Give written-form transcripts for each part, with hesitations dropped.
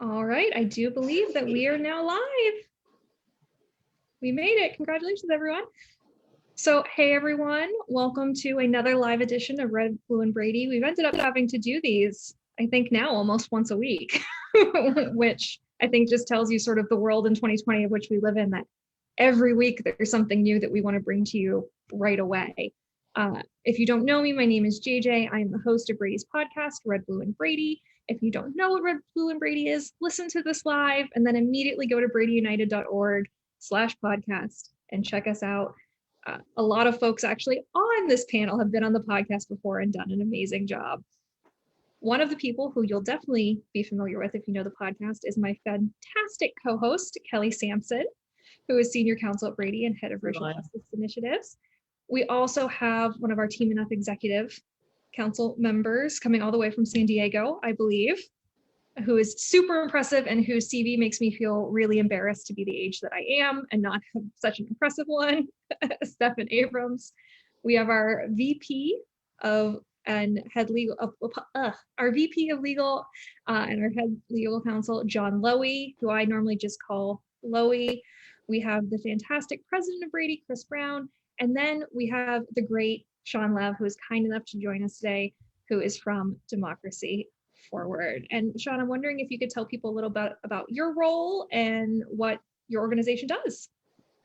All right, I do believe that we are now live. We made it. Congratulations, everyone. So, hey, everyone. Welcome to another live edition of Red, Blue, and Brady. We've ended up having to do these, I think now almost once a week, which I think just tells you sort of the world in 2020 of which we live in, that every week there's something new that we want to bring to you right away. If you don't know me, my name is JJ. I am the host of Brady's podcast, Red, Blue, and Brady. If you don't know what Red, Blue, and Brady is, listen to this live and then immediately go to bradyunited.org/podcast and check us out. A lot of folks actually on this panel have been on the podcast before and done an amazing job. One of the people who you'll definitely be familiar with if you know the podcast is my fantastic co-host, Kelly Sampson, who is Senior Counsel at Brady and Head of Racial Justice Initiatives. We also have one of our Team Enough Executive Council members coming all the way from San Diego, I believe, who is super impressive and whose CV makes me feel really embarrassed to be the age that I am and not have such an impressive one, Stephen Abrams. We have our VP of and head legal, our VP of legal and our head legal counsel, John Lowy, who I normally just call Lowy. We have the fantastic president of Brady, Chris Brown, and then we have the great Sean Lev, who is kind enough to join us today, who is from Democracy Forward. And Sean, I'm wondering if you could tell people a little bit about your role and what your organization does.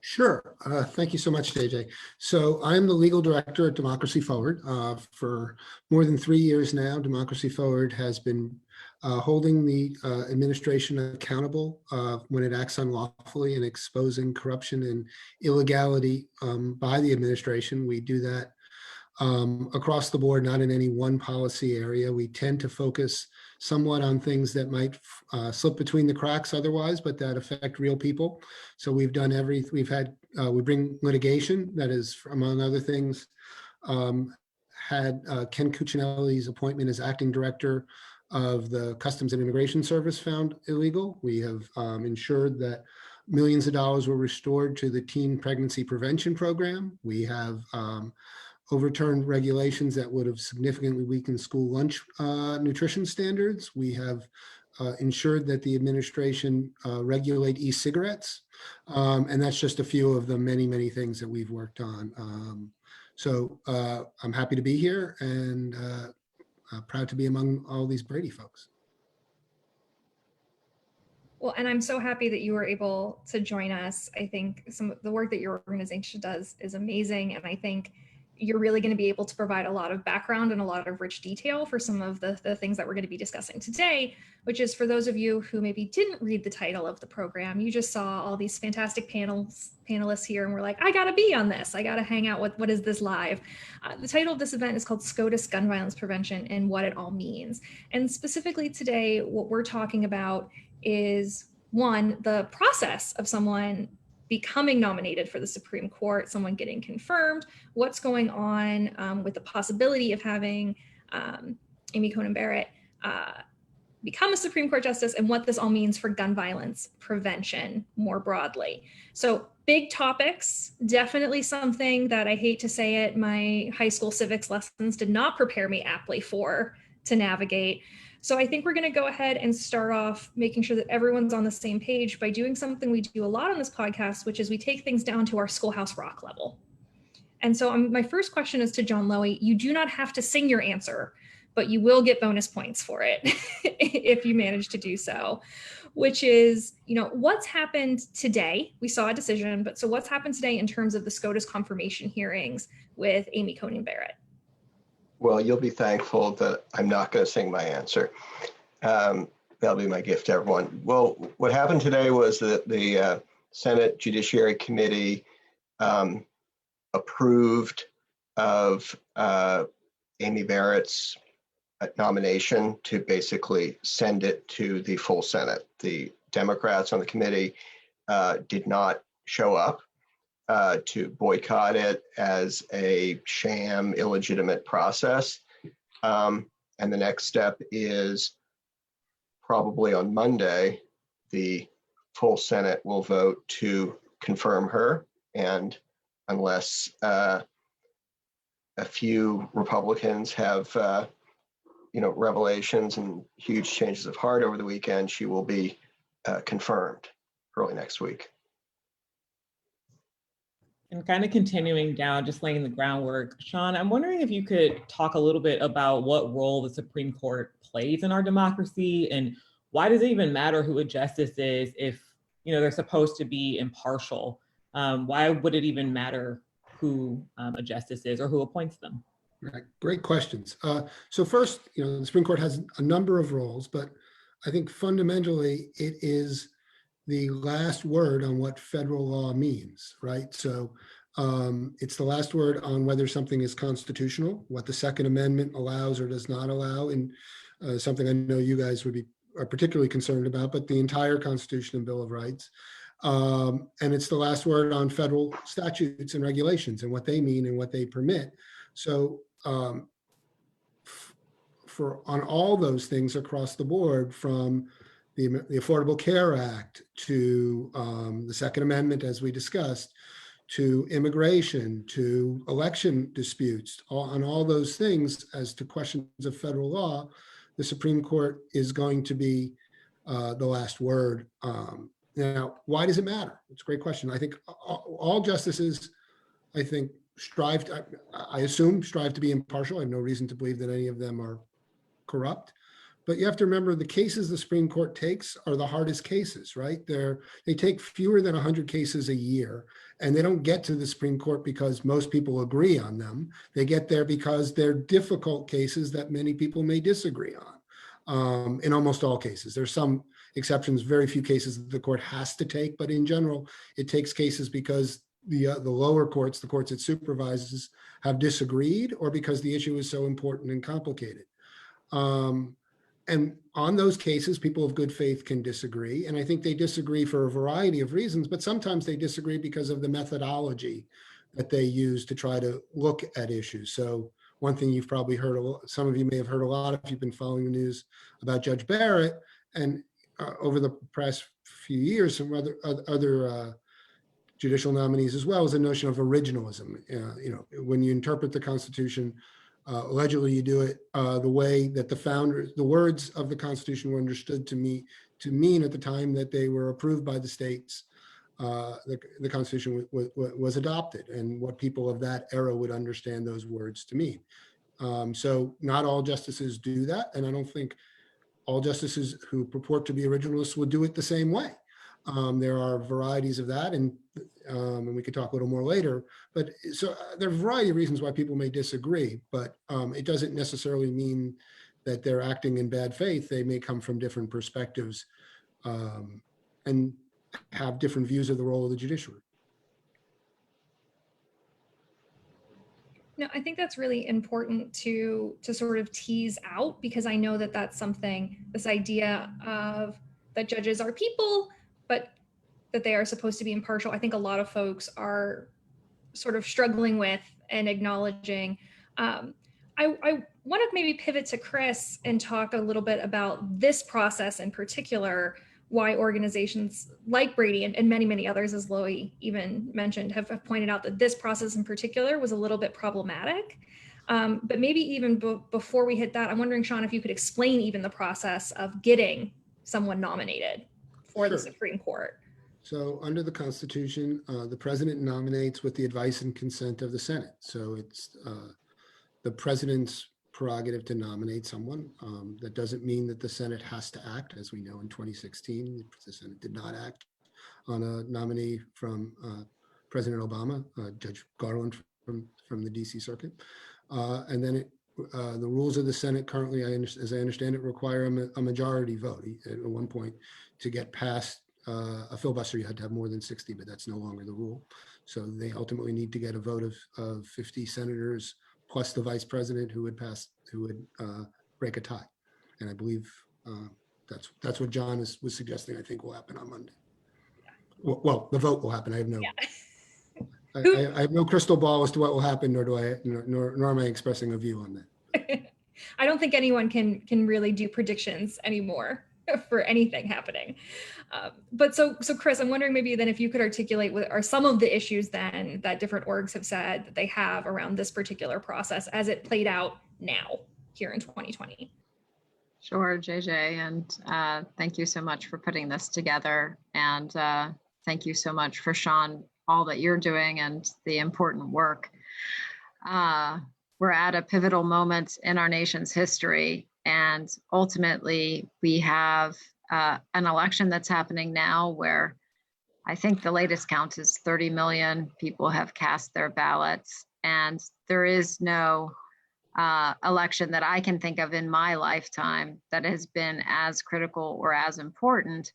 Sure. Thank you so much, JJ. So I'm the legal director at Democracy Forward. For more than 3 years now, Democracy Forward has been holding the administration accountable when it acts unlawfully and exposing corruption and illegality by the administration. We do that across the board, not in any one policy area. We tend to focus somewhat on things that might slip between the cracks otherwise, but that affect real people. So we've done we bring litigation that is, among other things, had Ken Cuccinelli's appointment as acting director of the Customs and Immigration Service found illegal. We have ensured that millions of dollars were restored to the Teen Pregnancy Prevention Program. We have overturned regulations that would have significantly weakened school lunch nutrition standards. We have ensured that the administration regulate e-cigarettes. And that's just a few of the many, many things that we've worked on. So I'm happy to be here and proud to be among all these Brady folks. Well, and I'm so happy that you were able to join us. I think some of the work that your organization does is amazing. And I think you're really going to be able to provide a lot of background and a lot of rich detail for some of the things that we're going to be discussing today, which is for those of you who maybe didn't read the title of the program, you just saw all these fantastic panelists here and we're like, I got to be on this. I got to hang out with what is this live. The title of this event is called SCOTUS Gun Violence Prevention and What It All Means. And specifically today, what we're talking about is, one, the process of someone becoming nominated for the Supreme Court, someone getting confirmed, what's going on with the possibility of having Amy Coney Barrett become a Supreme Court justice, and what this all means for gun violence prevention more broadly. So big topics, definitely something that I hate to say it, my high school civics lessons did not prepare me aptly to navigate. So I think we're going to go ahead and start off making sure that everyone's on the same page by doing something we do a lot on this podcast, which is we take things down to our schoolhouse rock level. And so my first question is to John Lowy. You do not have to sing your answer, but you will get bonus points for it if you manage to do so, which is, what's happened today? We saw a decision, but so what's happened today in terms of the SCOTUS confirmation hearings with Amy Coney Barrett? Well, you'll be thankful that I'm not going to sing my answer. That'll be my gift to everyone. Well, what happened today was that the Senate Judiciary Committee approved of Amy Barrett's nomination to basically send it to the full Senate. The Democrats on the committee did not show up to boycott it as a sham, illegitimate process. And the next step is probably on Monday, the full Senate will vote to confirm her. And unless a few Republicans have, revelations and huge changes of heart over the weekend, she will be confirmed early next week. And kind of continuing down, just laying the groundwork, Sean, I'm wondering if you could talk a little bit about what role the Supreme Court plays in our democracy, and why does it even matter who a justice is if they're supposed to be impartial? Why would it even matter who a justice is or who appoints them? Right. Great questions. So first, the Supreme Court has a number of roles, but I think fundamentally it is the last word on what federal law means, right? So it's the last word on whether something is constitutional, what the Second Amendment allows or does not allow, and something I know you guys are particularly concerned about, but the entire Constitution and Bill of Rights. And it's the last word on federal statutes and regulations and what they mean and what they permit. So on all those things across the board, from the Affordable Care Act to the Second Amendment, as we discussed, to immigration, to election disputes, on all those things as to questions of federal law, the Supreme Court is going to be the last word. Now, why does it matter? It's a great question. I think all justices, I assume strive to be impartial. I have no reason to believe that any of them are corrupt. But you have to remember, the cases the Supreme Court takes are the hardest cases, right? They take fewer than 100 cases a year, and they don't get to the Supreme Court because most people agree on them. They get there because they're difficult cases that many people may disagree on. In almost all cases, there's some exceptions, very few cases that the court has to take, but in general, it takes cases because the lower courts, the courts it supervises, have disagreed, or because the issue is so important and complicated. And on those cases, people of good faith can disagree. And I think they disagree for a variety of reasons, but sometimes they disagree because of the methodology that they use to try to look at issues. So one thing you've probably heard, some of you may have heard a lot if you've been following the news about Judge Barrett, and over the past few years, some other judicial nominees as well, is the notion of originalism. When you interpret the Constitution, allegedly you do it the way that the words of the Constitution were understood to mean at the time that they were approved by the states. The Constitution was adopted, and what people of that era would understand those words to mean. So not all justices do that, and I don't think all justices who purport to be originalists would do it the same way. There are varieties of that, and we could talk a little more later. But so there are a variety of reasons why people may disagree, but it doesn't necessarily mean that they're acting in bad faith. They may come from different perspectives and have different views of the role of the judiciary. No, I think that's really important to sort of tease out, because I know that that's something, this idea of that judges are people, but that they are supposed to be impartial. I think a lot of folks are sort of struggling with and acknowledging. I want to maybe pivot to Chris and talk a little bit about this process in particular, why organizations like Brady and many, many others, as Loie even mentioned, have pointed out that this process in particular was a little bit problematic. But maybe even before we hit that, I'm wondering, Sean, if you could explain even the process of getting someone nominated for the Supreme Court. So under the Constitution, the president nominates with the advice and consent of the Senate. So it's the president's prerogative to nominate someone. That doesn't mean that the Senate has to act. As we know, in 2016, the Senate did not act on a nominee from President Obama, Judge Garland from the DC Circuit. And then the rules of the Senate currently, as I understand it, require a majority vote. At one point, to get past a filibuster, you had to have more than 60, but that's no longer the rule. So they ultimately need to get a vote of 50 senators plus the vice president who would break a tie. And I believe that's what John was suggesting, I think will happen on Monday. Well, the vote will happen. I have no, I have no crystal ball as to what will happen, nor am I expressing a view on that. I don't think anyone can really do predictions anymore for anything happening. But so Chris, I'm wondering maybe then if you could articulate what are some of the issues then that different orgs have said that they have around this particular process as it played out now here in 2020. Sure, JJ, and thank you so much for putting this together. And thank you so much for Sean, all that you're doing and the important work. We're at a pivotal moment in our nation's history, and ultimately we have an election that's happening now where I think the latest count is 30 million people have cast their ballots, and there is no election that I can think of in my lifetime that has been as critical or as important.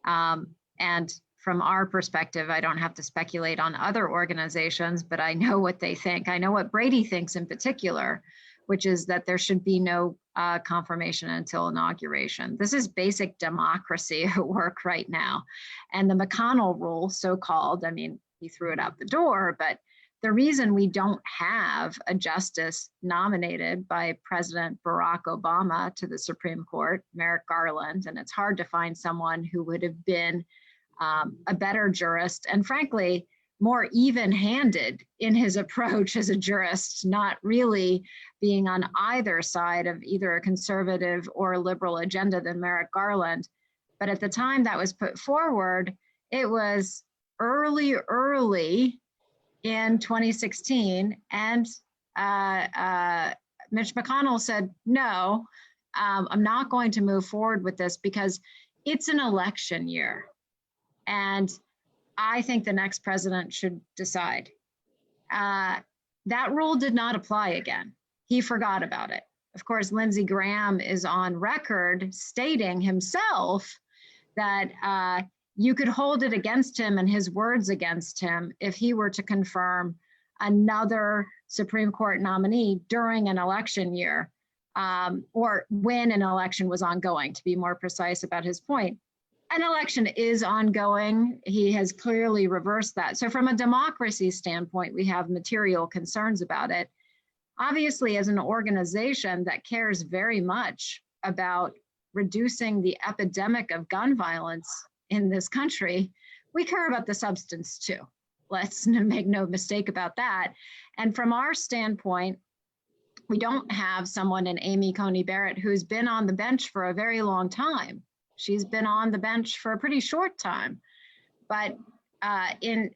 And from our perspective, I don't have to speculate on other organizations, but I know what they think. I know what Brady thinks in particular, which is that there should be no confirmation until inauguration. This is basic democracy at work right now. And the McConnell rule, so-called, I mean, he threw it out the door, but the reason we don't have a justice nominated by President Barack Obama to the Supreme Court, Merrick Garland, and it's hard to find someone who would have been a better jurist and frankly, more even-handed in his approach as a jurist, not really being on either side of either a conservative or a liberal agenda than Merrick Garland. But at the time that was put forward, it was early in 2016, and Mitch McConnell said, no, I'm not going to move forward with this because it's an election year. And I think the next president should decide. That rule did not apply again. He forgot about it. Of course, Lindsey Graham is on record stating himself that you could hold it against him and his words against him if he were to confirm another Supreme Court nominee during an election year, or when an election was ongoing, to be more precise about his point. An election is ongoing. He has clearly reversed that. So from a democracy standpoint, we have material concerns about it. Obviously, as an organization that cares very much about reducing the epidemic of gun violence in this country, we care about the substance too. Let's make no mistake about that. And from our standpoint, we don't have someone in Amy Coney Barrett who's been on the bench for a very long time. She's been on the bench for a pretty short time. But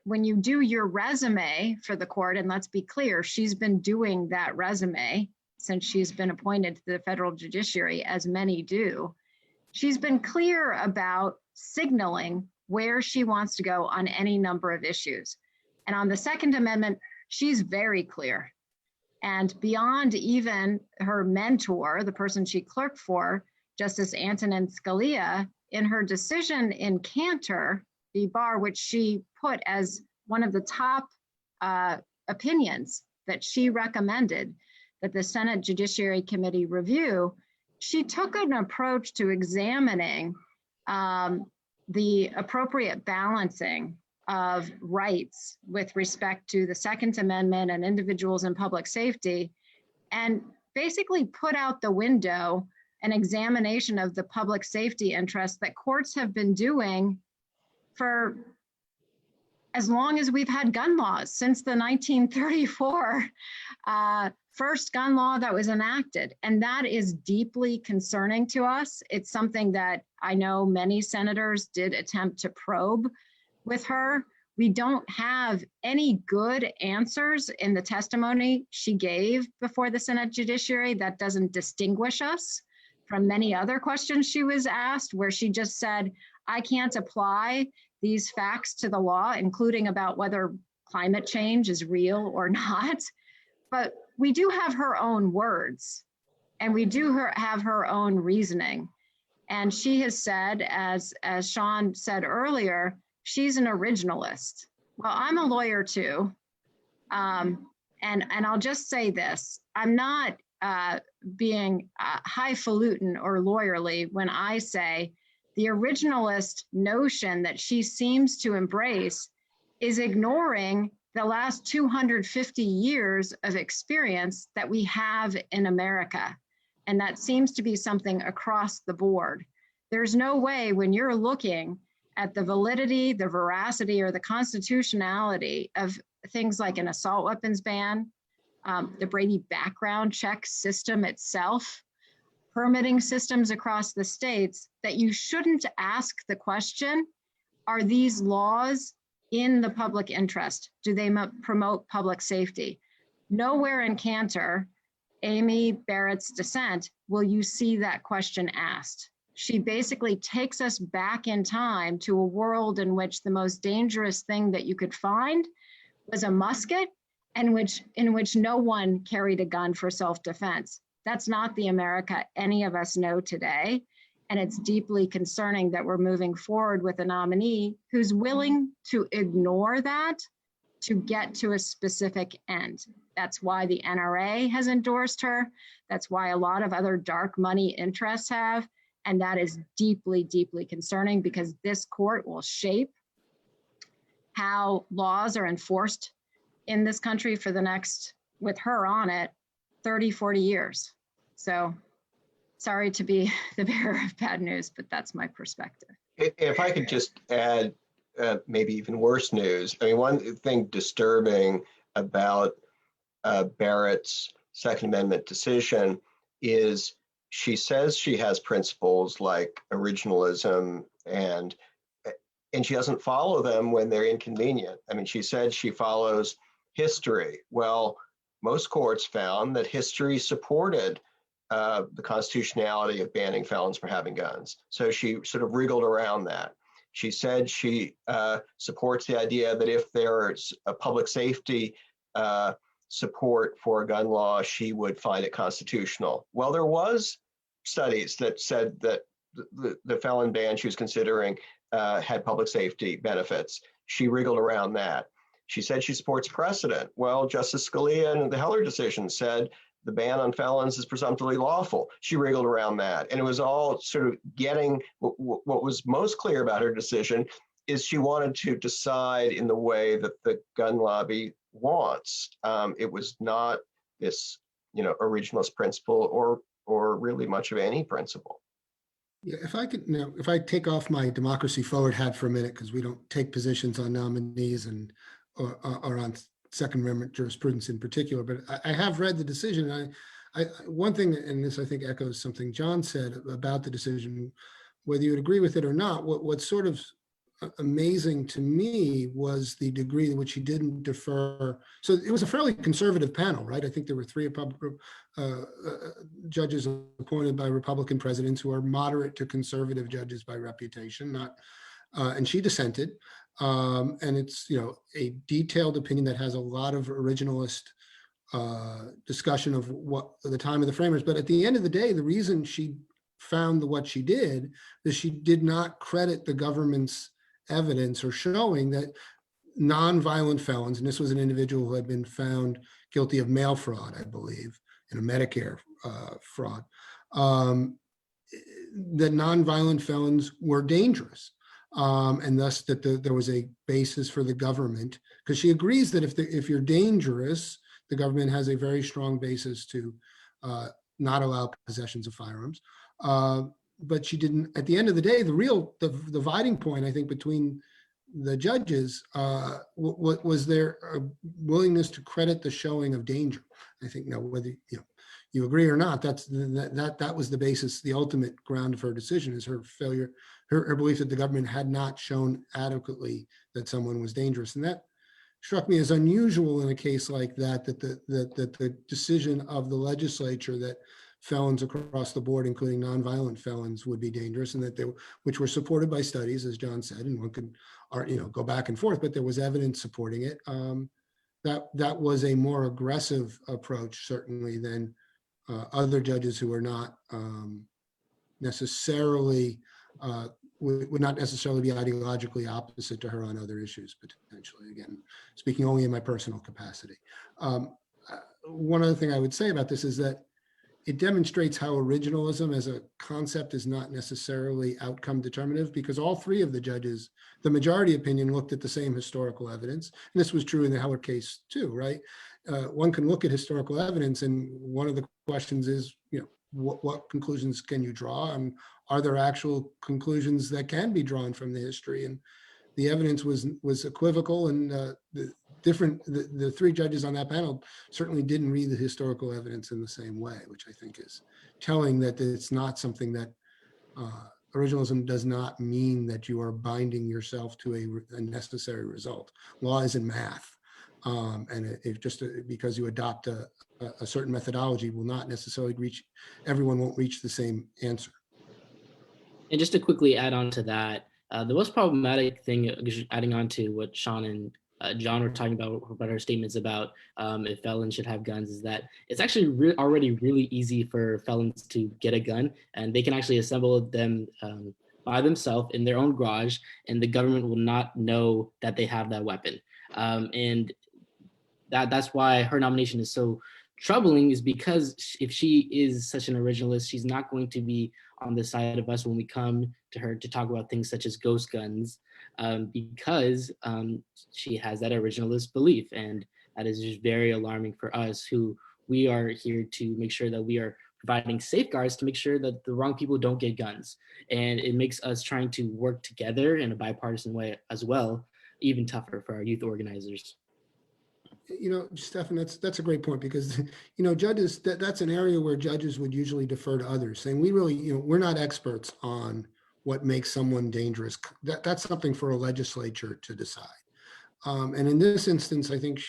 when you do your resume for the court, and let's be clear, she's been doing that resume since she's been appointed to the federal judiciary, as many do. She's been clear about signaling where she wants to go on any number of issues. And on the Second Amendment, she's very clear. And beyond even her mentor, the person she clerked for, Justice Antonin Scalia, in her decision in Cantor v. Barr, which she put as one of the top opinions that she recommended that the Senate Judiciary Committee review, she took an approach to examining the appropriate balancing of rights with respect to the Second Amendment and individuals in public safety, and basically put out the window an examination of the public safety interests that courts have been doing for as long as we've had gun laws, since the 1934 first gun law that was enacted. And that is deeply concerning to us. It's something that I know many senators did attempt to probe with her. We don't have any good answers in the testimony she gave before the Senate Judiciary. That doesn't distinguish us from many other questions she was asked, where she just said, I can't apply these facts to the law, including about whether climate change is real or not. But we do have her own words, and we do have her own reasoning. And she has said, as Sean said earlier, she's an originalist. Well, I'm a lawyer too. And I'll just say this, I'm not being highfalutin or lawyerly when I say the originalist notion that she seems to embrace is ignoring the last 250 years of experience that we have in America. And that seems to be something across the board. There's no way when you're looking at the validity, the veracity, or the constitutionality of things like an assault weapons ban, the Brady background check system itself, permitting systems across the states that you shouldn't ask the question, are these laws in the public interest? Do they promote public safety? Nowhere in Cantor, Amy Barrett's dissent, will you see that question asked. She basically takes us back in time to a world in which the most dangerous thing that you could find was a musket, and in which no one carried a gun for self-defense. That's not the America any of us know today. And it's deeply concerning that we're moving forward with a nominee who's willing to ignore that to get to a specific end. That's why the NRA has endorsed her. That's why a lot of other dark money interests have. And that is deeply, deeply concerning, because this court will shape how laws are enforced in this country for the next, with her on it, 30, 40 years. So sorry to be the bearer of bad news, but that's my perspective. If I could just add maybe even worse news. I mean, one thing disturbing about Barrett's Second Amendment decision is she says she has principles like originalism, and she doesn't follow them when they're inconvenient. I mean, she said she follows history. Well, most courts found that history supported the constitutionality of banning felons for having guns. So she sort of wriggled around that. She said she supports the idea that if there's a public safety support for a gun law, she would find it constitutional. Well, there was studies that said that the felon ban she was considering had public safety benefits. She wriggled around that. She said she supports precedent. Well, Justice Scalia in the Heller decision said the ban on felons is presumptively lawful. She wriggled around that. And it was all sort of getting, what was most clear about her decision is she wanted to decide in the way that the gun lobby wants. It was not this, originalist principle or really much of any principle. Yeah, if I could now, if I take off my Democracy Forward hat for a minute, because we don't take positions on nominees or on Second Amendment jurisprudence in particular, but I have read the decision. One thing, and this I think echoes something John said about the decision, whether you would agree with it or not, what's sort of amazing to me was the degree in which he didn't defer. So it was a fairly conservative panel, right? I think there were 3 judges appointed by Republican presidents who are moderate to conservative judges by reputation, and she dissented. And it's, a detailed opinion that has a lot of originalist discussion of what the time of the framers. But at the end of the day, the reason she found what she did is she did not credit the government's evidence or showing that non-violent felons, and this was an individual who had been found guilty of mail fraud, I believe, and a Medicare fraud, that non-violent felons were dangerous. And thus that there was a basis for the government, because she agrees that if you're dangerous, the government has a very strong basis to not allow possessions of firearms. But she didn't, at the end of the day, the dividing point, I think, between the judges was their willingness to credit the showing of danger. I think, whether you agree or not, that was the basis, the ultimate ground of her decision, is her failure, her belief that the government had not shown adequately that someone was dangerous. And that struck me as unusual in a case like that the decision of the legislature that felons across the board, including nonviolent felons, would be dangerous, and that which were supported by studies, as John said, and one could, go back and forth, but there was evidence supporting it. That was a more aggressive approach, certainly, than other judges who are not necessarily would not necessarily be ideologically opposite to her on other issues, potentially. Again, speaking only in my personal capacity. One other thing I would say about this is that it demonstrates how originalism as a concept is not necessarily outcome determinative, because all 3 of the judges, the majority opinion, looked at the same historical evidence. And this was true in the Heller case too, right? One can look at historical evidence, and one of the questions is, what conclusions can you draw? And are there actual conclusions that can be drawn from the history? And the evidence was equivocal, and the three judges on that panel certainly didn't read the historical evidence in the same way, which I think is telling that it's not something that originalism does not mean that you are binding yourself to a necessary result. Law isn't math. And if just because you adopt a certain methodology will not necessarily everyone won't reach the same answer. And just to quickly add on to that, the most problematic thing, adding on to what Sean and John were talking about our statements about if felons should have guns, is that it's actually already really easy for felons to get a gun, and they can actually assemble them by themselves in their own garage, and the government will not know that they have that weapon. And that's why her nomination is so troubling, is because if she is such an originalist, she's not going to be on the side of us when we come to her to talk about things such as ghost guns, because she has that originalist belief. And that is just very alarming for us, who we are here to make sure that we are providing safeguards to make sure that the wrong people don't get guns. And it makes us trying to work together in a bipartisan way as well even tougher for our youth organizers. You know, Stefan, that's a great point, because, you know, judges, that's an area where judges would usually defer to others, saying we really, you know, we're not experts on what makes someone dangerous. That's something for a legislature to decide. And in this instance, I think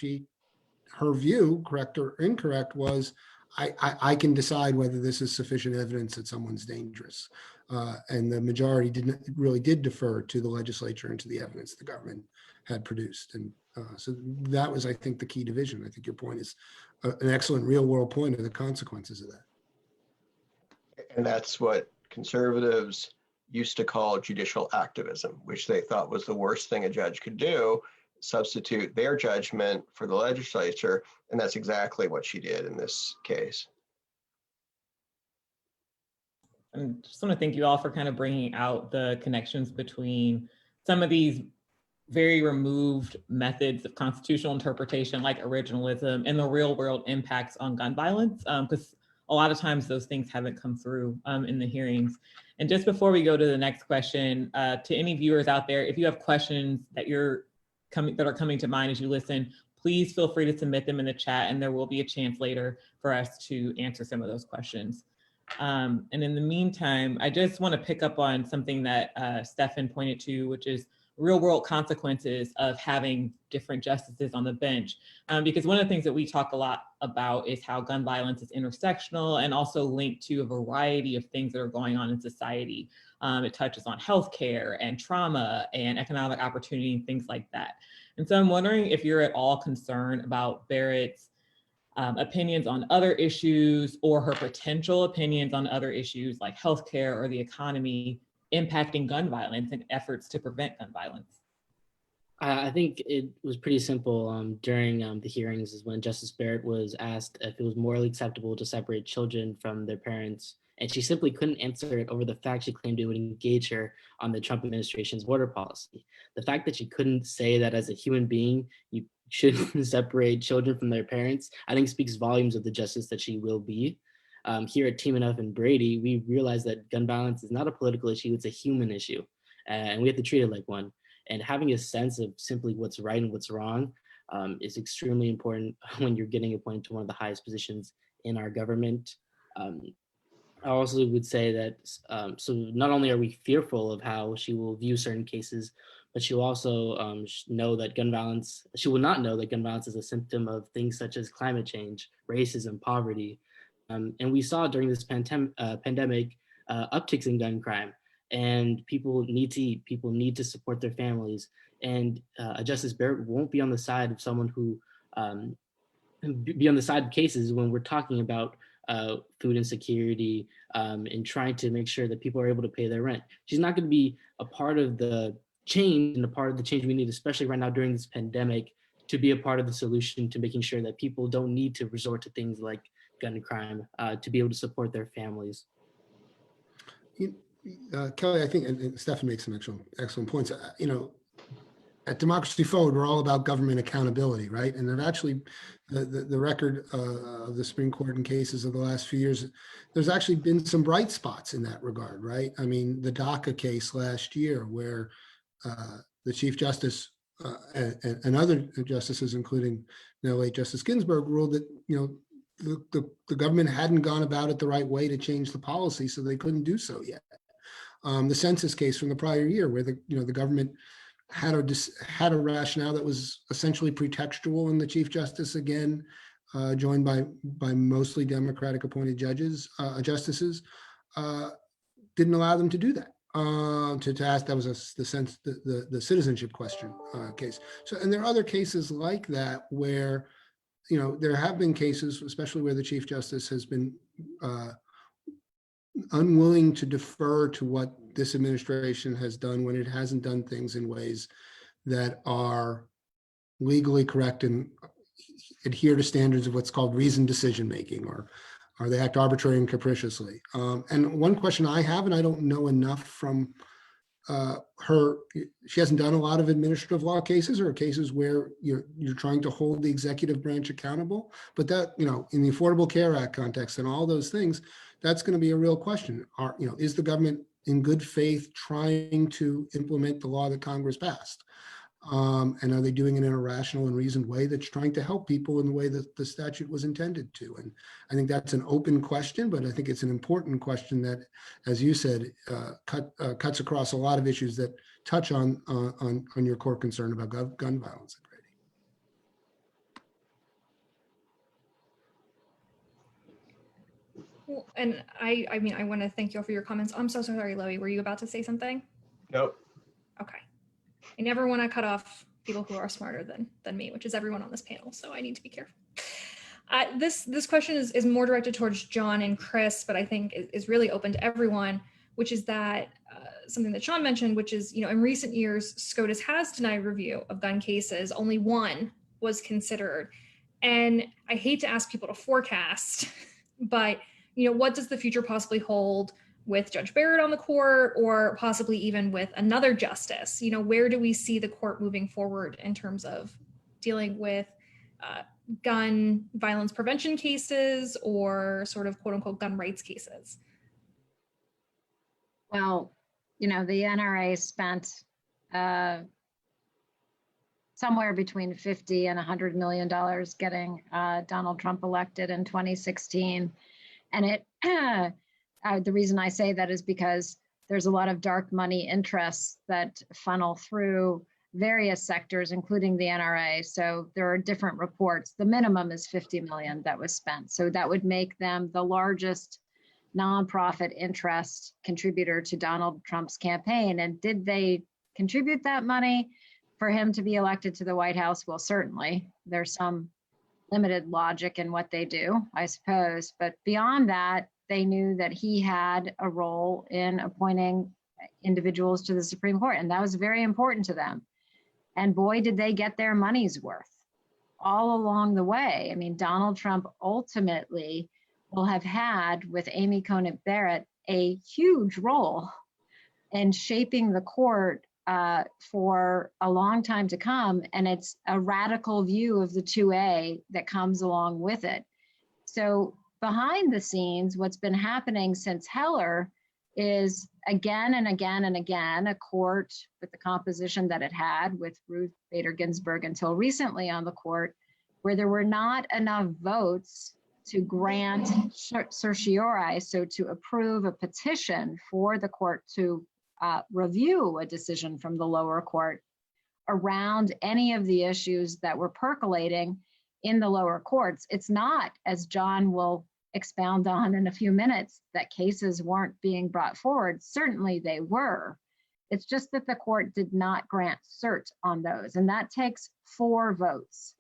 her view, correct or incorrect, was I can decide whether this is sufficient evidence that someone's dangerous. And the majority did defer to the legislature and to the evidence the government had produced. And so that was, I think, the key division. I think your point is an excellent real world point of the consequences of that. And that's what conservatives used to call judicial activism, which they thought was the worst thing a judge could do, substitute their judgment for the legislature. And that's exactly what she did in this case. I just want to thank you all for kind of bringing out the connections between some of these very removed methods of constitutional interpretation like originalism and the real world impacts on gun violence, because a lot of times those things haven't come through in the hearings. And just before we go to the next question, to any viewers out there, if you have questions that are coming to mind as you listen, please feel free to submit them in the chat, and there will be a chance later for us to answer some of those questions. And in the meantime, I just want to pick up on something that Stefan pointed to, which is real world consequences of having different justices on the bench. Because one of the things that we talk a lot about is how gun violence is intersectional and also linked to a variety of things that are going on in society. It touches on healthcare and trauma and economic opportunity and things like that. And so I'm wondering if you're at all concerned about Barrett's opinions on other issues, or her potential opinions on other issues like healthcare or the economy, impacting gun violence and efforts to prevent gun violence. I think it was pretty simple during the hearings, is when Justice Barrett was asked if it was morally acceptable to separate children from their parents, and she simply couldn't answer it over the fact she claimed it would engage her on the Trump administration's border policy. The fact that she couldn't say that as a human being, you shouldn't separate children from their parents, I think speaks volumes of the justice that she will be. Here at Team Enough and Brady, we realize that gun violence is not a political issue, it's a human issue, and we have to treat it like one. And having a sense of simply what's right and what's wrong is extremely important when you're getting appointed to one of the highest positions in our government. I also would say that, so not only are we fearful of how she will view certain cases, but she'll also know that gun violence, she will not know that gun violence is a symptom of things such as climate change, racism, poverty. And we saw during this pandemic upticks in gun crime, and people need to eat, people need to support their families. And Justice Barrett won't be on the side of someone who, be on the side of cases when we're talking about food insecurity and trying to make sure that people are able to pay their rent. She's not going to be a part of the change, and a part of the change we need, especially right now during this pandemic, to be a part of the solution to making sure that people don't need to resort to things like gun crime to be able to support their families. Kelly, I think, and Stefan makes some excellent points. You know, at Democracy Forward, we're all about government accountability, right? And there've actually, the record of the Supreme Court in cases of the last few years, there's actually been some bright spots in that regard, right? I mean, the DACA case last year, where the Chief Justice and other justices, including late Justice Ginsburg, ruled that the government hadn't gone about it the right way to change the policy, so they couldn't do so yet. The census case from the prior year, where the government had a rationale that was essentially pretextual, and the Chief Justice, again, joined by mostly Democratic appointed justices, didn't allow them to do that. To ask, that was the citizenship question case. So, and there are other cases like that where, there have been cases, especially where the Chief Justice has been unwilling to defer to what this administration has done when it hasn't done things in ways that are legally correct and adhere to standards of what's called reasoned decision making, or they act arbitrarily and capriciously. And one question I have, and I don't know enough from her, she hasn't done a lot of administrative law cases or cases where you're trying to hold the executive branch accountable, but that, in the Affordable Care Act context and all those things, that's going to be a real question. Is the government in good faith trying to implement the law that Congress passed? And are they doing it in a rational and reasoned way that's trying to help people in the way that the statute was intended to? And I think that's an open question, but I think it's an important question that, as you said, cuts across a lot of issues that touch on your core concern about gun violence. Well, and I mean, I want to thank you all for your comments. I'm so sorry, Loie. Were you about to say something? Nope. Okay. I never want to cut off people who are smarter than me, which is everyone on this panel. So I need to be careful. This question is more directed towards John and Chris, but I think is really open to everyone, which is that something that Sean mentioned, which is, in recent years, SCOTUS has denied review of gun cases. Only one was considered. And I hate to ask people to forecast, but what does the future possibly hold with Judge Barrett on the court, or possibly even with another justice? Where do we see the court moving forward in terms of dealing with gun violence prevention cases, or sort of quote unquote gun rights cases? Well, the NRA spent somewhere between $50 and $100 million getting Donald Trump elected in 2016. And the reason I say that is because there's a lot of dark money interests that funnel through various sectors, including the NRA. So there are different reports. The minimum is $50 million that was spent. So that would make them the largest nonprofit interest contributor to Donald Trump's campaign. And did they contribute that money for him to be elected to the White House? Well, certainly. There's some limited logic in what they do, I suppose. But beyond that, they knew that he had a role in appointing individuals to the Supreme Court, and that was very important to them. And boy, did they get their money's worth all along the way. I mean, Donald Trump ultimately will have had, with Amy Coney Barrett, a huge role in shaping the court for a long time to come. And it's a radical view of the 2A that comes along with it. So behind the scenes, what's been happening since Heller is again and again and again, a court with the composition that it had with Ruth Bader Ginsburg until recently on the court, where there were not enough votes to grant certiorari, so to approve a petition for the court to review a decision from the lower court around any of the issues that were percolating in the lower courts. It's not, as John will expound on in a few minutes, that cases weren't being brought forward. Certainly they were. It's just that the court did not grant cert on those, and that takes 4 votes.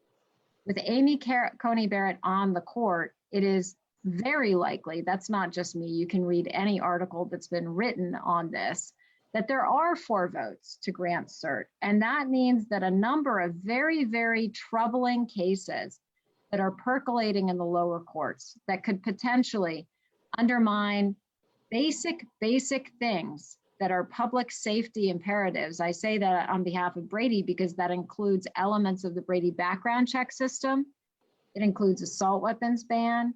With Amy Coney Barrett on the court, it is very likely, that's not just me, you can read any article that's been written on this, that there are 4 votes to grant cert. And that means that a number of very, very troubling cases that are percolating in the lower courts that could potentially undermine basic things that are public safety imperatives. I say that on behalf of Brady because that includes elements of the Brady background check system. It includes assault weapons ban.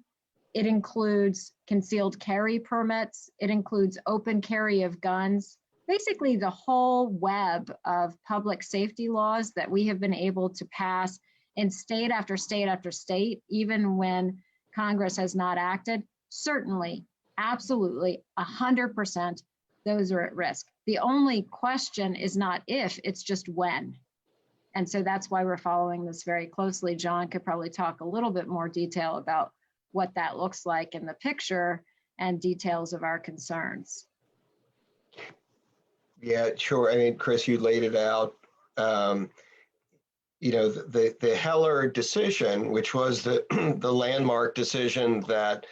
It includes concealed carry permits. It includes open carry of guns basically the whole web of public safety laws that we have been able to pass in state after state after state, even when Congress has not acted, certainly, absolutely, 100%, those are at risk. The only question is not if, it's just when. And so that's why we're following this very closely. John could probably talk a little bit more detail about what that looks like in the picture and details of our concerns. Yeah, sure. I mean, Chris, you laid it out. You know, the Heller decision, which was the landmark decision that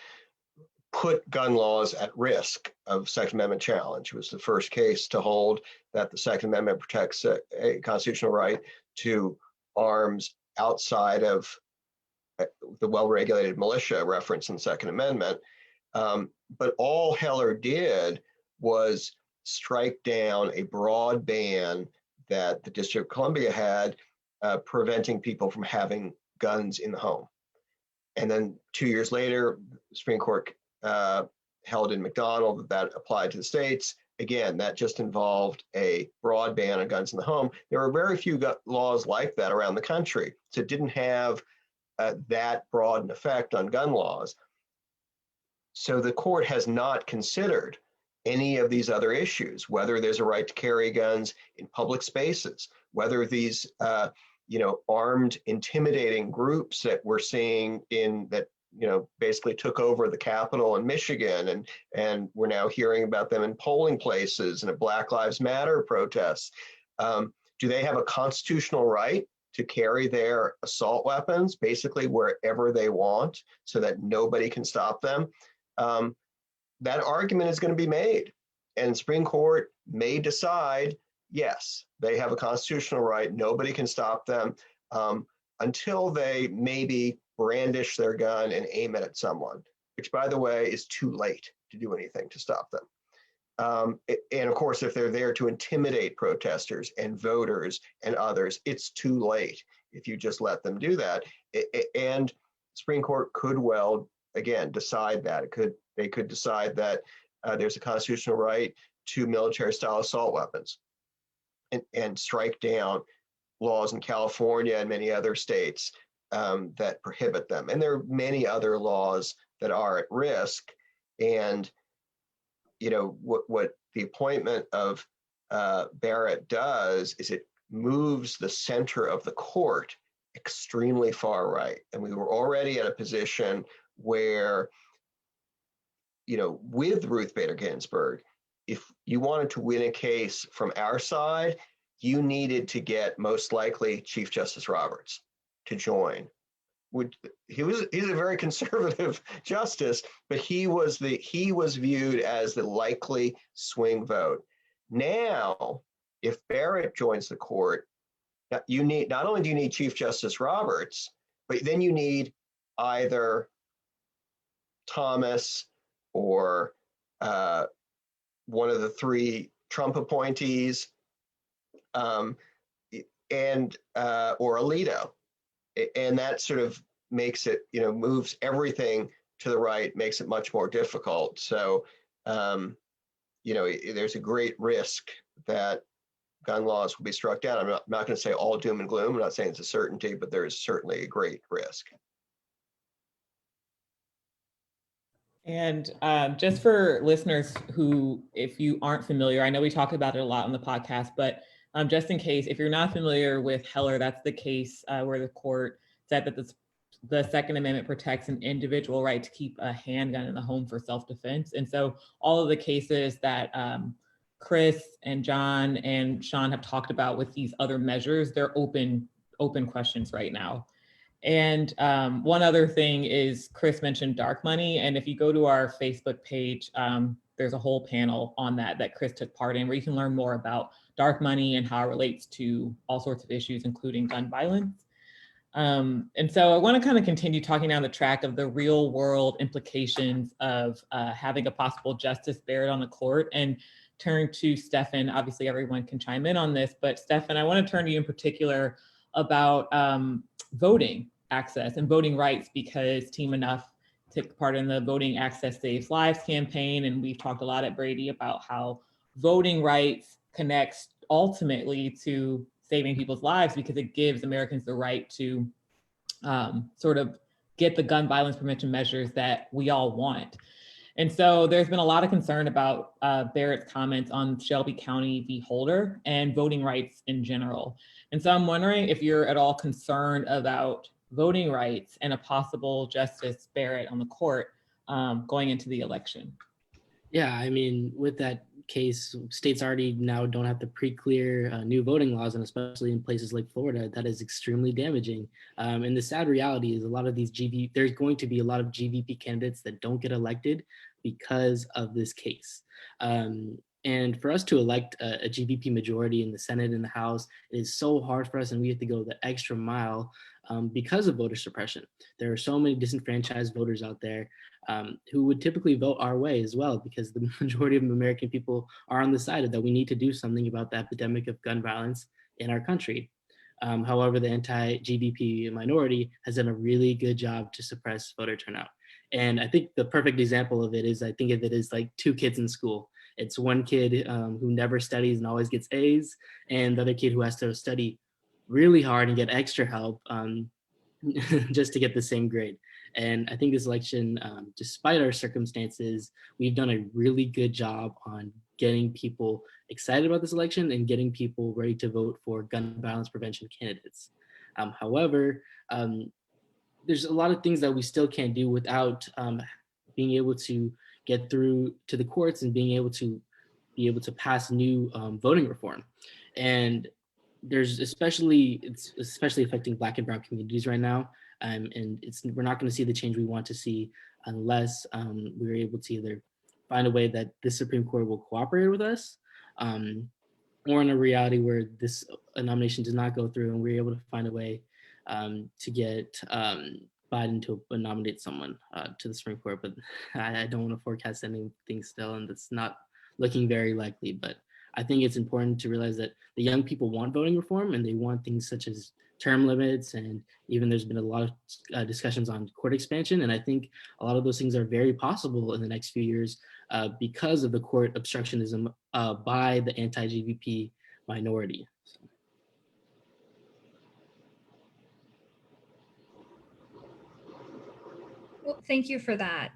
put gun laws at risk of Second Amendment challenge. It was the first case to hold that the Second Amendment protects a constitutional right to arms outside of the well-regulated militia reference in the Second Amendment. But all Heller did was strike down a broad ban that the District of Columbia had preventing people from having guns in the home. And then 2 years later, the Supreme Court held in McConnell that applied to the states. Again, that just involved a broad ban on guns in the home. There are very few laws like that around the country. So it didn't have that broad an effect on gun laws. So the court has not considered any of these other issues, whether there's a right to carry guns in public spaces, whether these armed, intimidating groups that we're seeing in that, basically took over the Capitol in Michigan, and we're now hearing about them in polling places and at Black Lives Matter protests. Do they have a constitutional right to carry their assault weapons basically wherever they want so that nobody can stop them? That argument is going to be made, and the Supreme Court may decide, yes, they have a constitutional right, nobody can stop them, until they maybe brandish their gun and aim it at someone, which, by the way, is too late to do anything to stop them. And of course, if they're there to intimidate protesters and voters and others, it's too late if you just let them do that. And the Supreme Court could well, again, decide that. They could decide that there's a constitutional right to military-style assault weapons and strike down laws in California and many other states that prohibit them. And there are many other laws that are at risk. And what the appointment of Barrett does is it moves the center of the court extremely far right. And we were already at a position where, with Ruth Bader Ginsburg, if you wanted to win a case from our side, you needed to get most likely Chief Justice Roberts to join. He's a very conservative justice, but he was viewed as the likely swing vote. Now, if Barrett joins the court, not only do you need Chief Justice Roberts, but then you need either Thomas or one of the three Trump appointees, or Alito. And that sort of makes it, moves everything to the right, makes it much more difficult. So, there's a great risk that gun laws will be struck down. I'm not going to say all doom and gloom. I'm not saying it's a certainty, but there is certainly a great risk. And just for listeners who, if you aren't familiar, I know we talk about it a lot on the podcast, but just in case, if you're not familiar with Heller, that's the case where the court said that the Second Amendment protects an individual right to keep a handgun in the home for self-defense. And so all of the cases that Chris and John and Sean have talked about with these other measures, they're open questions right now. And one other thing is Chris mentioned dark money. And if you go to our Facebook page, there's a whole panel on that Chris took part in, where you can learn more about dark money and how it relates to all sorts of issues, including gun violence. And so I want to kind of continue talking down the track of the real world implications of having a possible Justice Barrett on the court, and turn to Stefan. Obviously, everyone can chime in on this, but Stefan, I want to turn to you in particular about voting access and voting rights, because Team Enough took part in the Voting Access Saves Lives campaign. And we've talked a lot at Brady about how voting rights connects ultimately to saving people's lives, because it gives Americans the right to sort of get the gun violence prevention measures that we all want. And so there's been a lot of concern about Barrett's comments on Shelby County v. Holder and voting rights in general. And so I'm wondering if you're at all concerned about voting rights and a possible Justice Barrett on the court going into the election. Yeah, I mean, with that case, states already now don't have to pre-clear new voting laws, and especially in places like Florida, that is extremely damaging. And the sad reality is a lot of these there's going to be a lot of GVP candidates that don't get elected because of this case. And for us to elect a GVP majority in the Senate and the House, it is so hard for us, and we have to go the extra mile because of voter suppression. There are so many disenfranchised voters out there who would typically vote our way as well, because the majority of American people are on the side of that we need to do something about the epidemic of gun violence in our country. However, the anti-GVP minority has done a really good job to suppress voter turnout. And I think the perfect example of it is, I think of it as like two kids in school. It's one kid who never studies and always gets A's, and the other kid who has to study really hard and get extra help just to get the same grade. And I think this election, despite our circumstances, we've done a really good job on getting people excited about this election and getting people ready to vote for gun violence prevention candidates. However, there's a lot of things that we still can't do without being able to get through to the courts and being able to pass new voting reform. And it's especially affecting Black and Brown communities right now. And we're not going to see the change we want to see unless we're able to either find a way that the Supreme Court will cooperate with us, or in a reality where this nomination does not go through and we're able to find a way to get Biden to nominate someone to the Supreme Court. But I don't want to forecast anything still, and that's not looking very likely. But I think it's important to realize that the young people want voting reform, and they want things such as term limits, and even there's been a lot of discussions on court expansion. And I think a lot of those things are very possible in the next few years because of the court obstructionism by the anti-GVP minority. So. Well, thank you for that,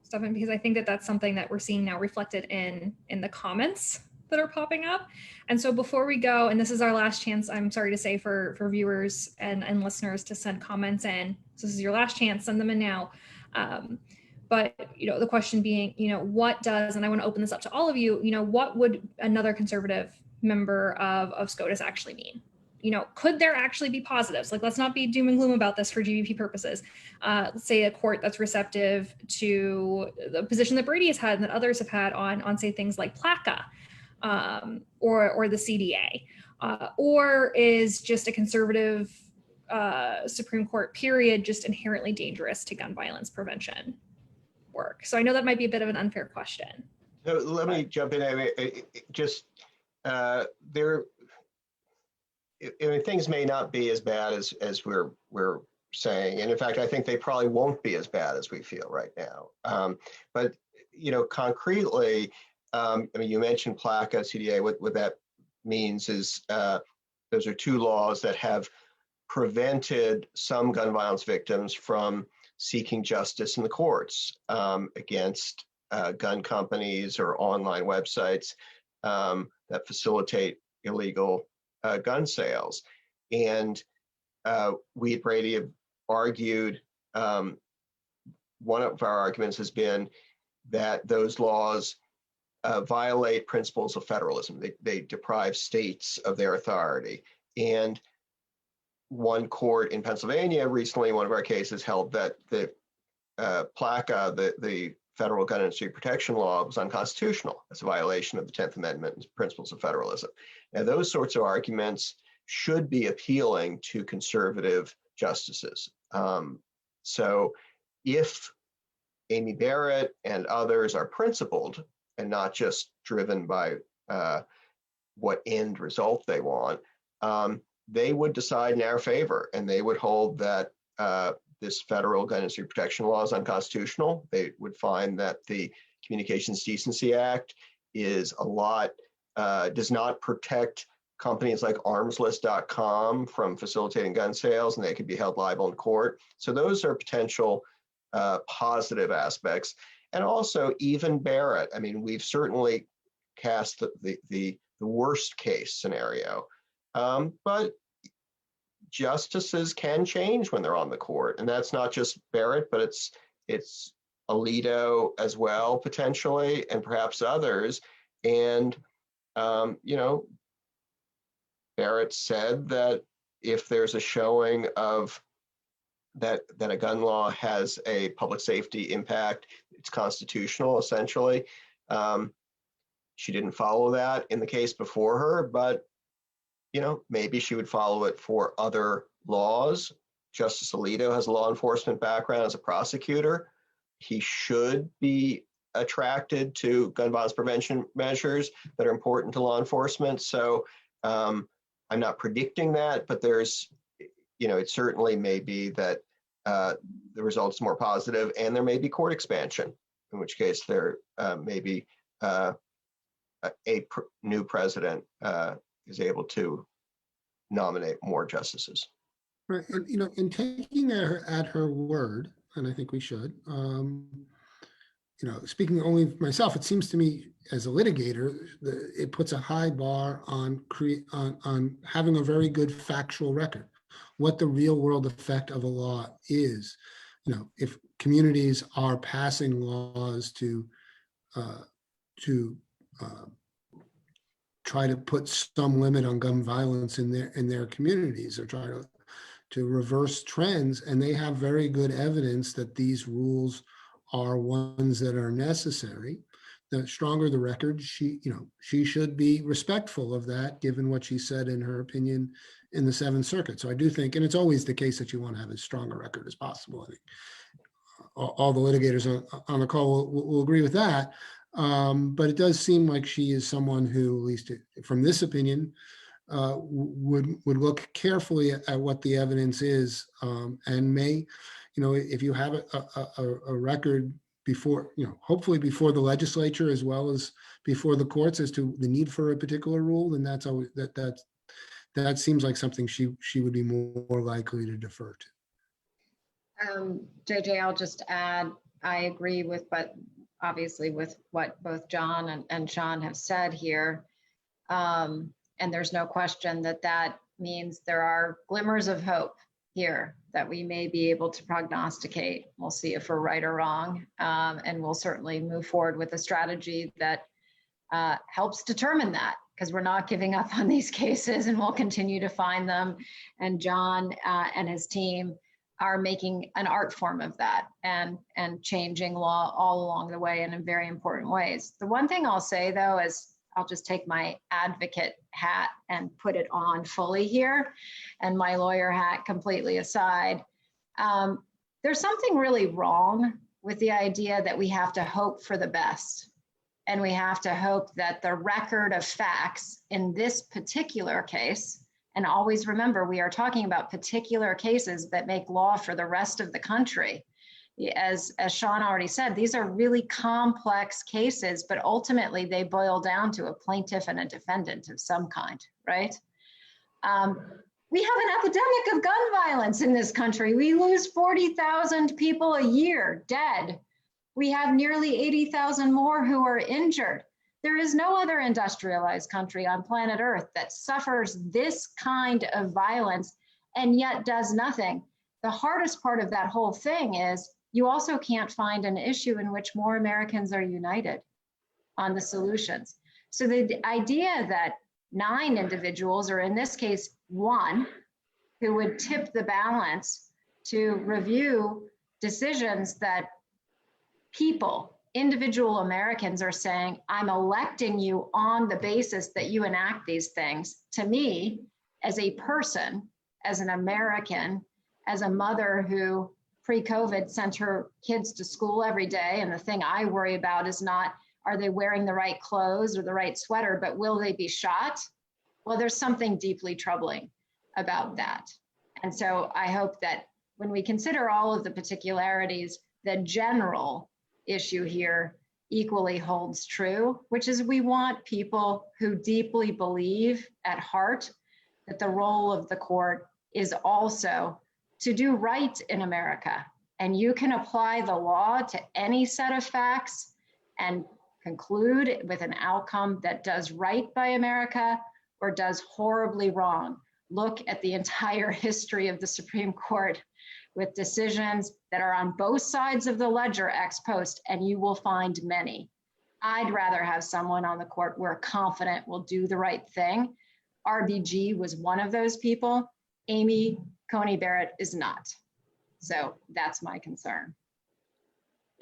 Stefan, because I think that that's something that we're seeing now reflected in the comments that are popping up. And so before we go, and this is our last chance, I'm sorry to say, for viewers and listeners to send comments in. So this is your last chance, send them in now. But the question being, what does, and I want to open this up to all of you, what would another conservative member of SCOTUS actually mean? Could there actually be positives? Like, let's not be doom and gloom about this for GVP purposes. Let's say a court that's receptive to the position that Brady has had and that others have had on say things like PLACA or the CDA, or is just a conservative Supreme Court period just inherently dangerous to gun violence prevention work? So I know that might be a bit of an unfair question. So let me jump in. I mean, things may not be as bad as we're saying, and in fact, I think they probably won't be as bad as we feel right now. But concretely, you mentioned PLACA, CDA. What that means is those are two laws that have prevented some gun violence victims from seeking justice in the courts against gun companies or online websites that facilitate illegal gun sales. And we at Brady have argued, one of our arguments has been that those laws violate principles of federalism. They deprive states of their authority. And one court in Pennsylvania recently, one of our cases, held that the PLACA, the federal gun industry protection law, was unconstitutional as a violation of the 10th Amendment and principles of federalism. Now, those sorts of arguments should be appealing to conservative justices. So if Amy Barrett and others are principled and not just driven by what end result they want, they would decide in our favor, and they would hold that this federal gun industry protection law is unconstitutional. They would find that the Communications Decency Act is a lot, does not protect companies like armslist.com from facilitating gun sales, and they could be held liable in court. So those are potential positive aspects. And also even Barrett, I mean, we've certainly cast the worst case scenario, but justices can change when they're on the court. And that's not just Barrett, but it's Alito as well, potentially, and perhaps others. And, Barrett said that if there's a showing of that a gun law has a public safety impact, it's constitutional, essentially. She didn't follow that in the case before her, but maybe she would follow it for other laws. Justice Alito has a law enforcement background as a prosecutor. He should be attracted to gun violence prevention measures that are important to law enforcement. So I'm not predicting that, but there's, it certainly may be that the result's more positive, and there may be court expansion, in which case there may be new president is able to nominate more justices. Right, and in taking her at her word, and I think we should, speaking only of myself, it seems to me as a litigator, it puts a high bar on having a very good factual record, what the real world effect of a law is. If communities are passing laws to try to put some limit on gun violence in their communities, or try to reverse trends, and they have very good evidence that these rules are ones that are necessary, the stronger the record, she should be respectful of that, given what she said in her opinion in the Seventh Circuit. So I do think, and it's always the case that you want to have as strong a record as possible. I think all the litigators on the call will agree with that. But it does seem like she is someone who, at least from this opinion, would look carefully at what the evidence is, and may, if you have a record before, hopefully before the legislature as well as before the courts as to the need for a particular rule, then that's always that seems like something she would be more likely to defer to. JJ, I'll just add, I agree with, but obviously with what both John and Sean have said here. And there's no question that means there are glimmers of hope here that we may be able to prognosticate. We'll see if we're right or wrong. And we'll certainly move forward with a strategy that helps determine that, because we're not giving up on these cases, and we'll continue to find them. And John and his team are making an art form of that, and changing law all along the way and in very important ways. The one thing I'll say, though, is I'll just take my advocate hat and put it on fully here, and my lawyer hat completely aside. There's something really wrong with the idea that we have to hope for the best, and we have to hope that the record of facts in this particular case, and always remember, we are talking about particular cases that make law for the rest of the country. As Sean already said, these are really complex cases, but ultimately they boil down to a plaintiff and a defendant of some kind, right? We have an epidemic of gun violence in this country. We lose 40,000 people a year dead. We have nearly 80,000 more who are injured. There is no other industrialized country on planet Earth that suffers this kind of violence and yet does nothing. The hardest part of that whole thing is you also can't find an issue in which more Americans are united on the solutions. So the idea that 9 individuals, or in this case, 1, who would tip the balance to review decisions that individual Americans are saying, I'm electing you on the basis that you enact these things. To me, as a person, as an American, as a mother who pre-COVID sent her kids to school every day, and the thing I worry about is not, are they wearing the right clothes or the right sweater, but will they be shot? Well, there's something deeply troubling about that. And so I hope that when we consider all of the particularities, the general issue here equally holds true, which is we want people who deeply believe at heart that the role of the court is also to do right in America. And you can apply the law to any set of facts and conclude with an outcome that does right by America or does horribly wrong. Look at the entire history of the Supreme Court with decisions that are on both sides of the ledger ex post, and you will find many. I'd rather have someone on the court we're confident will do the right thing. RBG was one of those people. Amy Coney Barrett is not. So that's my concern.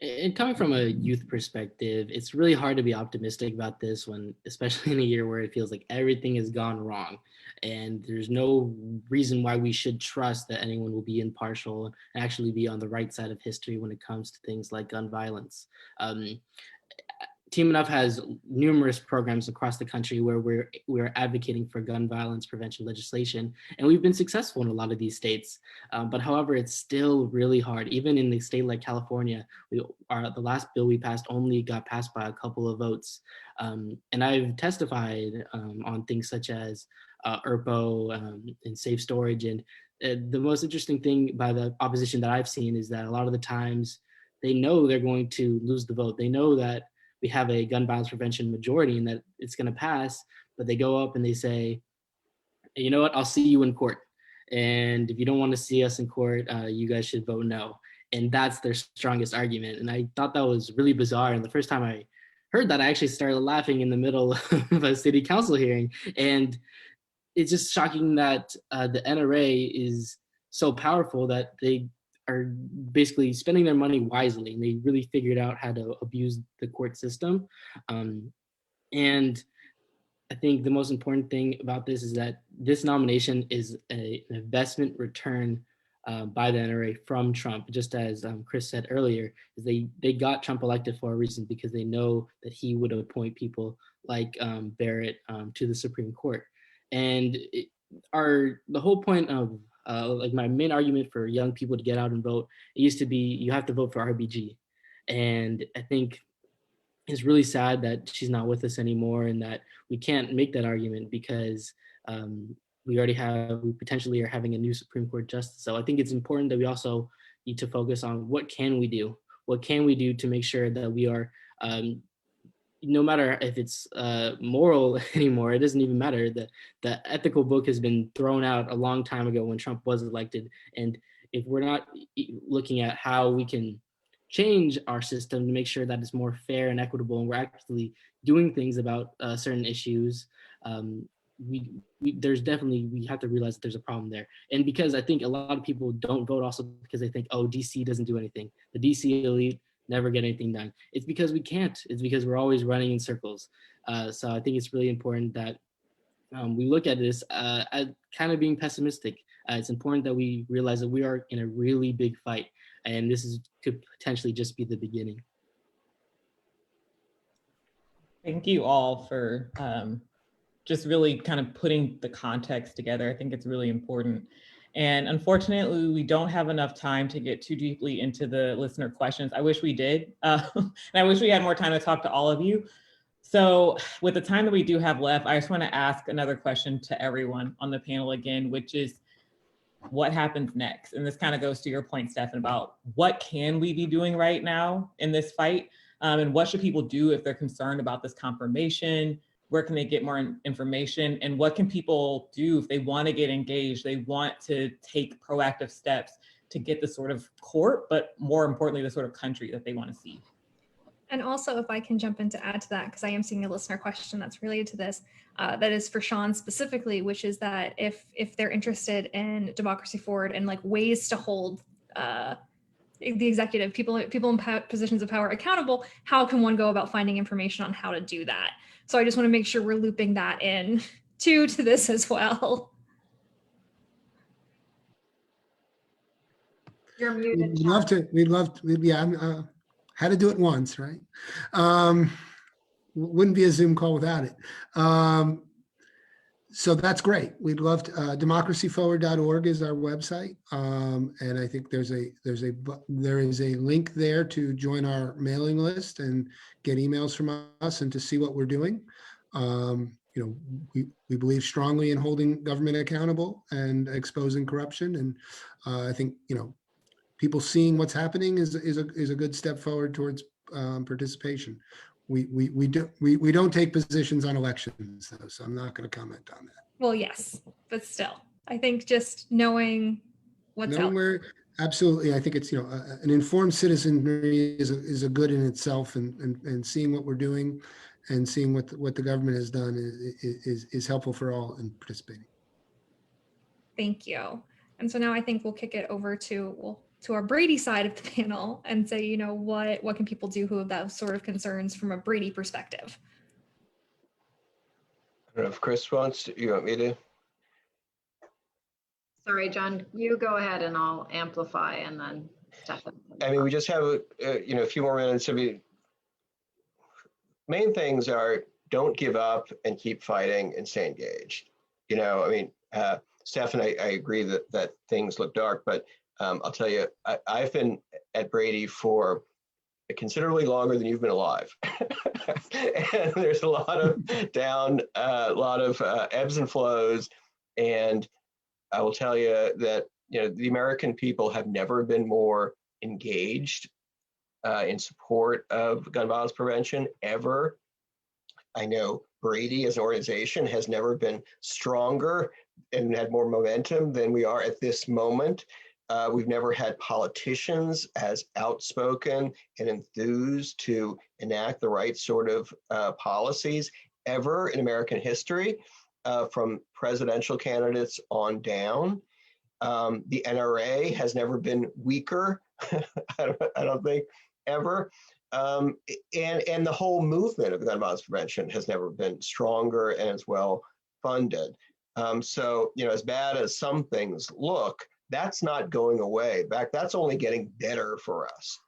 And coming from a youth perspective, it's really hard to be optimistic about this when, especially in a year where it feels like everything has gone wrong and there's no reason why we should trust that anyone will be impartial and actually be on the right side of history when it comes to things like gun violence. Team Enough has numerous programs across the country where we're advocating for gun violence prevention legislation, and we've been successful in a lot of these states. But however, it's still really hard. Even in a state like California, the last bill we passed only got passed by a couple of votes. And I've testified on things such as ERPO and safe storage. And the most interesting thing by the opposition that I've seen is that a lot of the times they know they're going to lose the vote. They know that we have a gun violence prevention majority and that it's going to pass, but they go up and they say, you know what, I'll see you in court. And if you don't want to see us in court, you guys should vote no. And that's their strongest argument. And I thought that was really bizarre. And the first time I heard that, I actually started laughing in the middle of a city council hearing. And it's just shocking that the NRA is so powerful that they are basically spending their money wisely, and they really figured out how to abuse the court system. And I think the most important thing about this is that this nomination is an investment return by the NRA from Trump. Just as Chris said earlier, is they got Trump elected for a reason, because they know that he would appoint people like Barrett to the Supreme Court. And the whole point of like my main argument for young people to get out and vote, it used to be you have to vote for RBG. And I think it's really sad that she's not with us anymore and that we can't make that argument because we potentially are having a new Supreme Court justice. So I think it's important that we also need to focus on what can we do? What can we do to make sure that we are, no matter if it's moral anymore, it doesn't even matter. The ethical book has been thrown out a long time ago when Trump was elected. And if we're not looking at how we can change our system to make sure that it's more fair and equitable, and we're actually doing things about certain issues, we have to realize that there's a problem there. And because I think a lot of people don't vote also because they think, oh, DC doesn't do anything. The DC elite never get anything done. It's because we can't. It's because we're always running in circles. So I think it's really important that we look at this as kind of being pessimistic. It's important that we realize that we are in a really big fight, and this could potentially just be the beginning. Thank you all for just really kind of putting the context together. I think it's really important. And unfortunately, we don't have enough time to get too deeply into the listener questions. I wish we did. And I wish we had more time to talk to all of you. So with the time that we do have left, I just want to ask another question to everyone on the panel again, which is what happens next? And this kind of goes to your point, Stefan, about what can we be doing right now in this fight? And what should people do if they're concerned about this confirmation? Where can they get more information? And what can people do if they want to get engaged? They want to take proactive steps to get the sort of court, but more importantly, the sort of country that they want to see. And also, if I can jump in to add to that, because I am seeing a listener question that's related to this, that is for Sean specifically, which is that if they're interested in Democracy Forward and like ways to hold the executive, people in positions of power accountable, how can one go about finding information on how to do that? So I just want to make sure we're looping that in to this as well. You're muted. We'd love to, yeah, had to do it once, right? Wouldn't be a Zoom call without it. So that's great. We'd love to, democracyforward.org is our website. And I think there is a link there to join our mailing list and get emails from us and to see what we're doing. We believe strongly in holding government accountable and exposing corruption. And I think, people seeing what's happening is a good step forward towards participation. We don't take positions on elections, though, so I'm not going to comment on that. Well, yes, but still, I think just knowing what's out there. Absolutely. I think it's, an informed citizenry is a good in itself, and seeing what we're doing and seeing what the government has done is helpful for all in participating. Thank you. And so now I think we'll kick it over to our Brady side of the panel and say, what can people do who have those sort of concerns from a Brady perspective? I don't know if Chris wants to, you want me to? Sorry, John, you go ahead and I'll amplify and then Stefan. I mean, we just have a few more minutes. I mean, main things are don't give up and keep fighting and stay engaged. Stefan, I agree that things look dark, but I'll tell you, I've been at Brady for considerably longer than you've been alive. And there's a lot of ebbs and flows. And I will tell you that, the American people have never been more engaged in support of gun violence prevention ever. I know Brady as an organization has never been stronger and had more momentum than we are at this moment. We've never had politicians as outspoken and enthused to enact the right sort of policies ever in American history, from presidential candidates on down. The NRA has never been weaker, I don't think, ever. And the whole movement of gun violence prevention has never been stronger and as well funded. So, as bad as some things look, that's not going away. In fact, that's only getting better for us.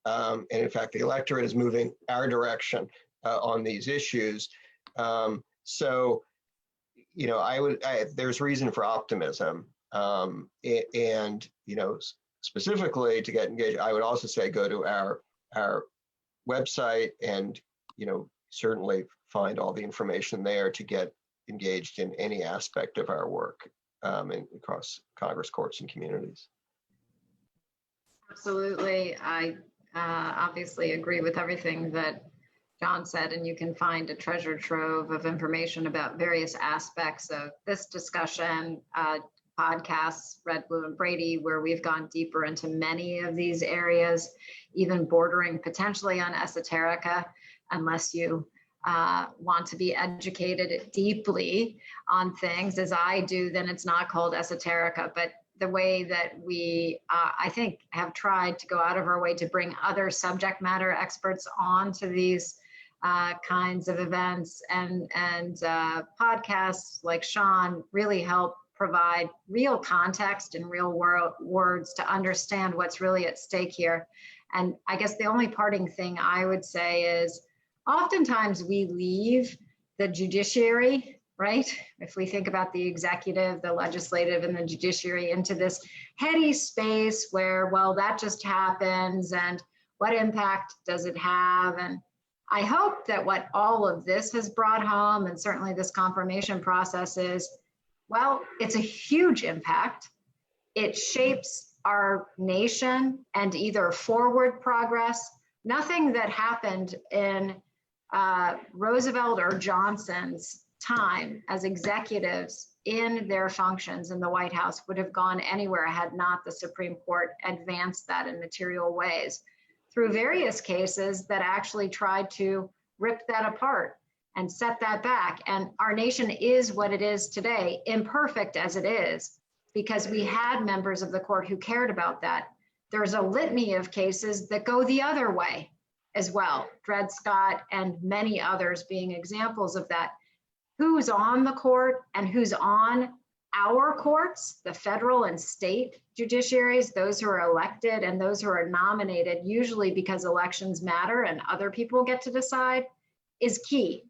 And in fact, the electorate is moving our direction on these issues. So, there's reason for optimism. And, specifically to get engaged, I would also say go to our website and, certainly find all the information there to get engaged in any aspect of our work across Congress, courts, and communities. Absolutely. I obviously agree with everything that John said, and you can find a treasure trove of information about various aspects of this discussion, podcasts, Red, Blue, and Brady, where we've gone deeper into many of these areas, even bordering potentially on esoterica, unless you want to be educated deeply on things as I do, then it's not called esoterica. But the way that we, I think, have tried to go out of our way to bring other subject matter experts on to these kinds of events and podcasts like Sean really help provide real context and real words to understand what's really at stake here. And I guess the only parting thing I would say is oftentimes we leave the judiciary, right? If we think about the executive, the legislative, and the judiciary into this heady space where, well, that just happens and what impact does it have? And I hope that what all of this has brought home, and certainly this confirmation process, is, well, it's a huge impact. It shapes our nation and either forward progress. Nothing that happened in Roosevelt or Johnson's time as executives in their functions in the White House would have gone anywhere had not the Supreme Court advanced that in material ways through various cases that actually tried to rip that apart and set that back. And our nation is what it is today, imperfect as it is, because we had members of the court who cared about that. There's a litany of cases that go the other way as well, Dred Scott and many others being examples of that. Who's on the court and who's on our courts, the federal and state judiciaries, those who are elected and those who are nominated, usually because elections matter and other people get to decide, is key.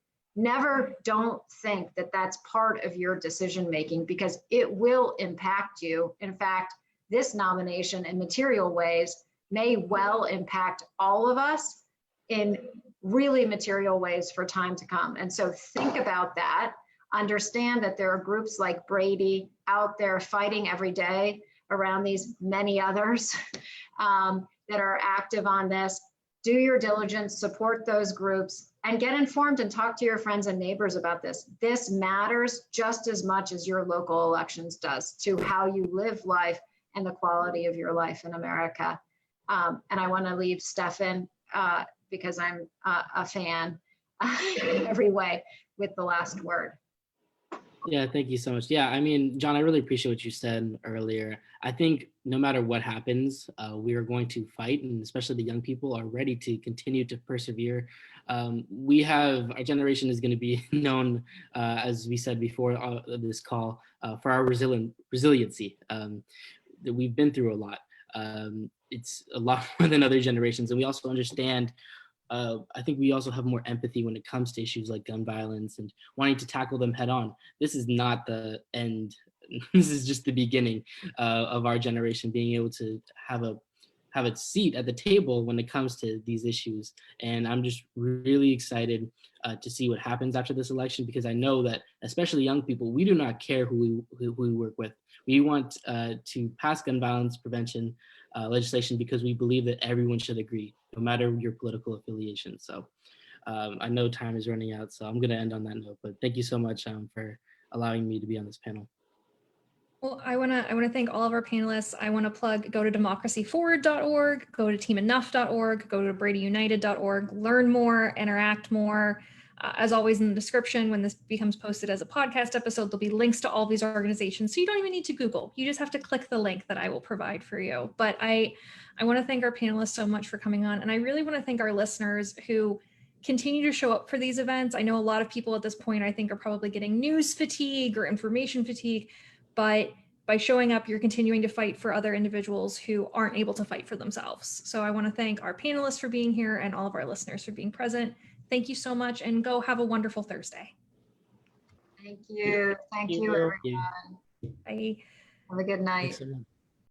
don't think that that's part of your decision making, because it will impact you. In fact, this nomination in material ways may well impact all of us in really material ways for time to come. And so think about that. Understand that there are groups like Brady out there fighting every day around these many others that are active on this. Do your diligence, support those groups, and get informed and talk to your friends and neighbors about this. This matters just as much as your local elections does to how you live life and the quality of your life in America. And I want to leave Stefan, because I'm a fan in every way, with the last word. Yeah, thank you so much. Yeah, I mean, John, I really appreciate what you said earlier. I think no matter what happens, we are going to fight, and especially the young people are ready to continue to persevere. Our generation is going to be known, as we said before this call, for our resiliency. That we've been through a lot. It's a lot more than other generations, and we also understand. I think we also have more empathy when it comes to issues like gun violence and wanting to tackle them head on. This is not the end. This is just the beginning of our generation being able to have a seat at the table when it comes to these issues. And I'm just really excited to see what happens after this election, because I know that, especially young people, we do not care who we work with. We want to pass gun violence prevention legislation because we believe that everyone should agree, no matter your political affiliation. So I know time is running out, so I'm going to end on that note. But thank you so much for allowing me to be on this panel. Well, I want to thank all of our panelists. I want to plug, go to democracyforward.org, go to teamenough.org, go to bradyunited.org, learn more, interact more. As always, in the description, when this becomes posted as a podcast episode, there'll be links to all these organizations. So you don't even need to Google. You just have to click the link that I will provide for you. But I want to thank our panelists so much for coming on. And I really want to thank our listeners who continue to show up for these events. I know a lot of people at this point, I think, are probably getting news fatigue or information fatigue. But by showing up, you're continuing to fight for other individuals who aren't able to fight for themselves. So I want to thank our panelists for being here and all of our listeners for being present. Thank you so much, and go have a wonderful Thursday. Thank you. Thank you, everyone. Bye. Have a good night. Thanks, everyone.